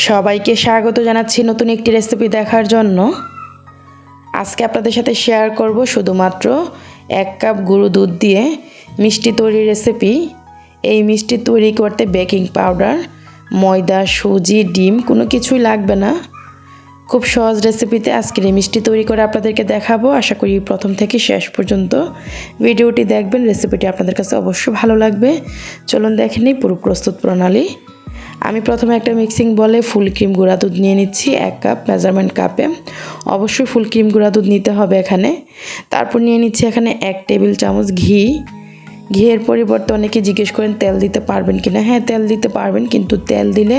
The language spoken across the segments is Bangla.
সবাইকে স্বাগত জানাচ্ছি নতুন একটি রেসিপি দেখার জন্য। আজকে আপনাদের সাথে শেয়ার করব শুধুমাত্র 1 কাপ গুঁড়ো দুধ দিয়ে মিষ্টি তৈরির রেসিপি। এই মিষ্টি তৈরি করতে বেকিং পাউডার, ময়দা, সুজি, ডিম কোনো কিছুই লাগবে না। খুব সহজ রেসিপিতে আজকের এই মিষ্টি তৈরি করে আপনাদেরকে দেখাবো। আশা করি প্রথম থেকে শেষ পর্যন্ত ভিডিওটি দেখবেন। রেসিপিটি আপনাদের কাছে অবশ্যই ভালো লাগবে। চলুন দেখে নিই পুরো প্রস্তুত প্রণালী। আমি প্রথমে একটা মিক্সিং বলে ফুল ক্রিম গুঁড়া দুধ নিয়ে নিচ্ছি 1 কাপ মেজারমেন্ট কাপে। অবশ্যই ফুল ক্রিম গুঁড়া দুধ নিতে হবে এখানে। তারপর নিয়ে নিচ্ছি এখানে 1 টেবিল চামচ ঘি। ঘিয়ের পরিবর্তে অনেকে জিজ্ঞেস করেন তেল দিতে পারবেন কিনা। হ্যাঁ, তেল দিতে পারবেন, কিন্তু তেল দিলে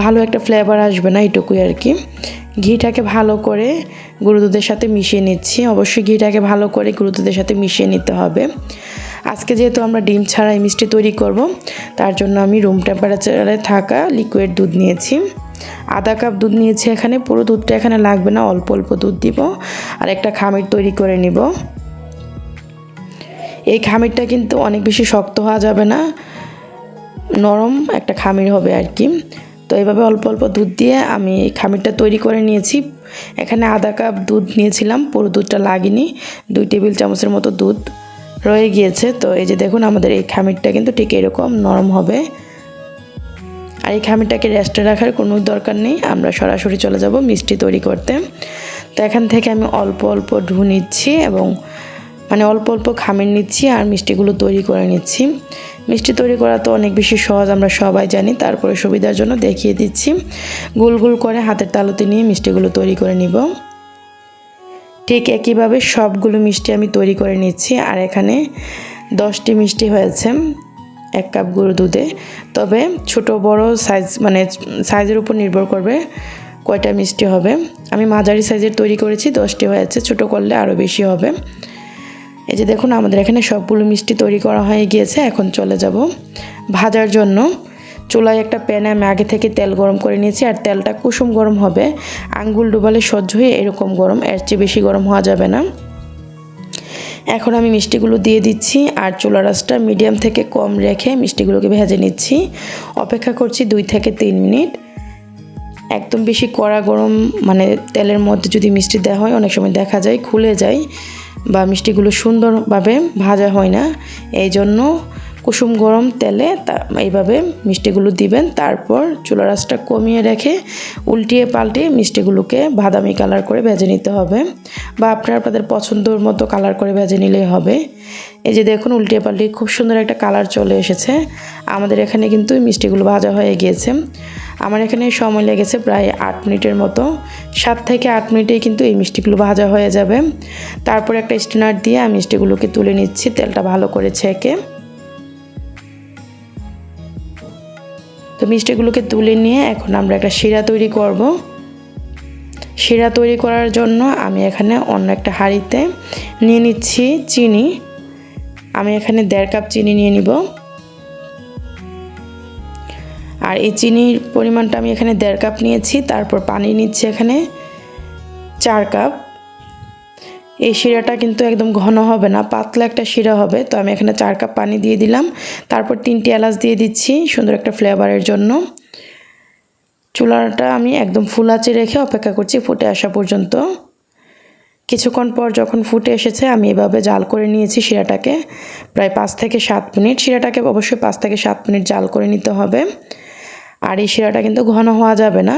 ভালো একটা ফ্লেভার আসবে না, এটুকুই আর কি। ঘিটাকে ভালো করে গুঁড়ো দুধের সাথে মিশিয়ে নিচ্ছি। অবশ্যই ঘিটাকে ভালো করে গুঁড়ো দুধের সাথে মিশিয়ে নিতে হবে। আজকে যেহেতু আমরা ডিম ছাড়া এই মিষ্টি তৈরি করব, তার জন্য আমি রুম টেম্পারেচারে থাকা লিকুইড দুধ নিয়েছি। আধা কাপ দুধ নিয়েছি এখানে। পুরো দুধটা এখানে লাগবে না, অল্প অল্প দুধ দিব আর একটা খামির তৈরি করে নিব। এই খামিরটা কিন্তু অনেক বেশি শক্ত হওয়া যাবে না, নরম একটা খামির হবে আর কি। তো এইভাবে অল্প অল্প দুধ দিয়ে আমি খামিরটা তৈরি করে নিয়েছি। এখানে আধা কাপ দুধ নিয়েছিলাম, পুরো দুধটা লাগেনি, 2 টেবিল চামচের মতো দুধ রয়ে গিয়েছে। তো এই যে দেখুন, আমাদের এই খামিরটা কিন্তু ঠিক এরকম নরম হবে। আর এই খামিরটাকে রেস্টে রাখার কোনো দরকার নেই, আমরা সরাসরি চলে যাব মিষ্টি তৈরি করতে। তো এখান থেকে আমি অল্প অল্প ঢু নিচ্ছি এবং অল্প অল্প খামির নিচ্ছি আর মিষ্টিগুলো তৈরি করে নিচ্ছি। মিষ্টি তৈরি করা তো অনেক বেশি সহজ, আমরা সবাই জানি। তারপরে সুবিধার জন্য দেখিয়ে দিচ্ছি। গোল গোল করে হাতের তালুতে নিয়ে মিষ্টিগুলো তৈরি করে নিব। ঠিক একইভাবে সবগুলো মিষ্টি আমি তৈরি করে নিচ্ছি। আর এখানে 10টি মিষ্টি হয়েছে 1 কাপ গুঁড়ো দুধে। তবে ছোট বড় সাইজ সাইজের উপর নির্ভর করবে কয়টা মিষ্টি হবে। আমি মাঝারি সাইজের তৈরি করেছি, 10টি হয়েছে। ছোট করলে আরও বেশি হবে। এই যে দেখুন, আমাদের এখানে সবগুলো মিষ্টি তৈরি করা হয়ে গিয়েছে। এখন চলে যাব ভাজার জন্য। চুলায় একটা প্যানে আমি আগে থেকে তেল গরম করে নিয়েছি। আর তেলটা কুসুম গরম হবে, আঙ্গুল ডুবালে সহ্য হয়ে এরকম গরম, এর চেয়ে বেশি গরম হওয়া যাবে না। এখন আমি মিষ্টিগুলো দিয়ে দিচ্ছি আর চুলার আঁচটা মিডিয়াম থেকে কম রেখে মিষ্টিগুলোকে ভেজে নিচ্ছি। অপেক্ষা করছি 2 থেকে 3 মিনিট। একদম বেশি কড়া গরম তেলের মধ্যে যদি মিষ্টি দেওয়া হয়, অনেক সময় দেখা যায় খুলে যায় বা মিষ্টিগুলো সুন্দরভাবে ভাজা হয় না। এই জন্য কুসুম গরম তেলে এইভাবে মিষ্টিগুলো দিবেন। তারপর চুলার আঁচটা কমিয়ে রেখে উল্টিয়ে পাল্টিয়ে মিষ্টিগুলোকে বাদামি কালার করে ভেজে নিতে হবে, বা আপনাদের পছন্দের মতো কালার করে ভেজে নিলেই হবে। এই যে দেখুন, উল্টিয়ে পাল্টিয়ে খুব সুন্দর একটা কালার চলে এসেছে। আমাদের এখানে কিন্তু মিষ্টিগুলো ভাজা হয়ে গিয়েছে। আমার এখানে সময় লেগেছে প্রায় 8 মিনিটের মতো। 7 থেকে 8 মিনিটেই কিন্তু এই মিষ্টিগুলো ভাজা হয়ে যাবে। তারপর একটা স্ট্রেনার দিয়ে আমি মিষ্টিগুলোকে তুলে নিচ্ছি, তেলটা ভালো করে ছেঁকে। তো মিষ্টিগুলোকে তুলে নিয়ে এখন আমরা একটা শিরা তৈরি করব। শিরা তৈরি করার জন্য আমি এখানে অন্য একটা হাঁড়িতে নিয়ে নিচ্ছি চিনি। আমি এখানে 1.5 কাপ চিনি নিয়ে নিব। আর এই চিনির পরিমাণটা আমি এখানে 1.5 কাপ নিয়েছি। তারপর পানি নিচ্ছি এখানে 4 কাপ। এই শিরাটা কিন্তু একদম ঘন হবে না, পাতলা একটা শিরা হবে। তো আমি এখানে 4 কাপ পানি দিয়ে দিলাম। তারপর 3টি এলাচ দিয়ে দিচ্ছি সুন্দর একটা ফ্লেভারের জন্য। চুলাটা আমি একদম ফুল আঁচে রেখে অপেক্ষা করছি ফুটে আসা পর্যন্ত। কিছুক্ষণ পর যখন ফুটে এসেছে, আমি এভাবে জাল করে নিয়েছি শিরাটাকে প্রায় 5 থেকে 7 মিনিট। শিরাটাকে অবশ্যই 5 থেকে 7 মিনিট জাল করে নিতে হবে। আর এই শিরাটা কিন্তু ঘন হওয়া যাবে না।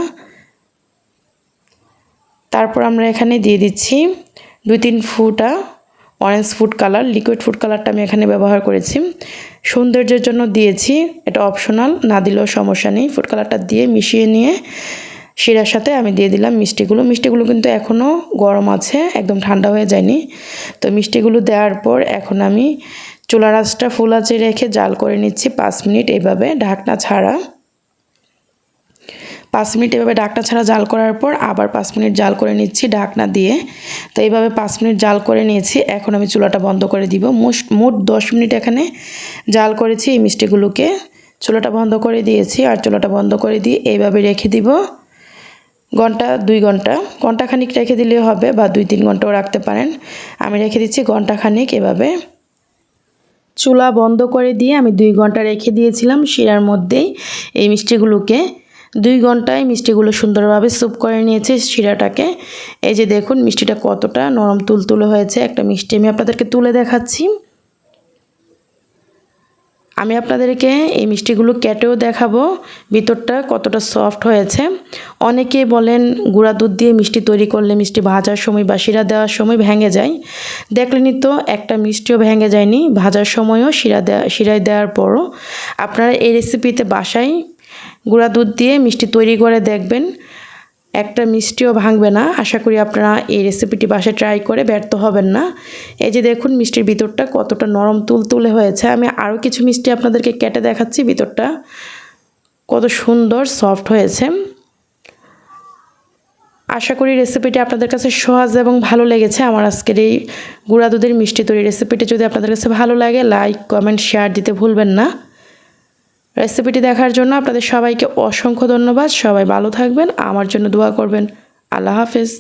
তারপর আমরা এখানে দিয়ে দিচ্ছি 2-3 ফোঁটা orange food colour. Liquid food কালারটা আমি এখানে ব্যবহার করেছি, সৌন্দর্যের জন্য দিয়েছি, এটা অপশনাল, না দিলেও সমস্যা নেই। ফুড কালারটা দিয়ে মিশিয়ে নিয়ে শিরার সাথে আমি দিয়ে দিলাম মিষ্টিগুলো। মিষ্টিগুলো কিন্তু এখনও গরম আছে, একদম ঠান্ডা হয়ে যায়নি। তো মিষ্টিগুলো দেওয়ার পর এখন আমি চুলার আঁচটা ফুল আঁচে রেখে জাল করে নিচ্ছি 5 মিনিট এইভাবে ঢাকনা ছাড়া। 5 মিনিট এভাবে ঢাকনা ছাড়া জাল করার পর আবার 5 মিনিট জাল করে নিচ্ছি ঢাকনা দিয়ে। তো এইভাবে 5 মিনিট জাল করে নিয়েছি। এখন আমি চুলাটা বন্ধ করে দিব। মোট 10 মিনিট এখানে জাল করেছি এই মিষ্টিগুলোকে। চুলাটা বন্ধ করে দিয়েছি আর চুলাটা বন্ধ করে দিয়ে এইভাবে রেখে দিব 2 ঘন্টা খানিক রেখে দিলেও হবে, বা 2-3 ঘন্টাও রাখতে পারেন। আমি রেখে দিচ্ছি ঘন্টা খানিক। এভাবে চুলা বন্ধ করে দিয়ে আমি 2 ঘন্টা রেখে দিয়েছিলাম শিরার মধ্যেই এই মিষ্টিগুলোকে। 2 ঘন্টায় মিষ্টিগুলো সুন্দরভাবে স্যুপ করে নিয়েছি শিরাটাকে। এই যে দেখুন মিষ্টিটা কতটা নরম তুলতুলে হয়েছে। একটা মিষ্টি আমি আপনাদেরকে তুলে দেখাচ্ছি। আমি আপনাদেরকে এই মিষ্টিগুলো কেটেও দেখাবো ভিতরটা কতটা সফট হয়েছে। অনেকেই বলেন গুঁড়া দুধ দিয়ে মিষ্টি তৈরি করলে মিষ্টি ভাজার সময় বা শিরা দেওয়ার সময় ভেঙে যায়। দেখলেনই তো একটা মিষ্টিও ভেঙে যায়নি, ভাজার সময়ও শিরায় দেওয়ার পরও। আপনারা এই রেসিপিতে বাসায় গুঁড়া দুধ দিয়ে মিষ্টি তৈরি করে দেখবেন, একটা মিষ্টিও ভাঙবে না। আশা করি আপনারা এই রেসিপিটি বাসায় ট্রাই করে ব্যর্থ হবেন না। এই যে দেখুন মিষ্টির ভিতরটা কতটা নরম তুলতুলে হয়েছে। আমি আরও কিছু মিষ্টি আপনাদেরকে কেটে দেখাচ্ছি, ভিতরটা কত সুন্দর সফট হয়েছে। আশা করি রেসিপিটি আপনাদের কাছে সহজ এবং ভালো লেগেছে। আমার আজকের এই গুঁড়া দুধের মিষ্টি তৈরি রেসিপিটি যদি আপনাদের কাছে ভালো লাগে, লাইক কমেন্ট শেয়ার দিতে ভুলবেন না। রেসিপিটি দেখার জন্য আপনাদের সবাইকে অসংখ্য ধন্যবাদ। সবাই ভালো থাকবেন, আমার জন্য দোয়া করবেন। আল্লাহ হাফেজ।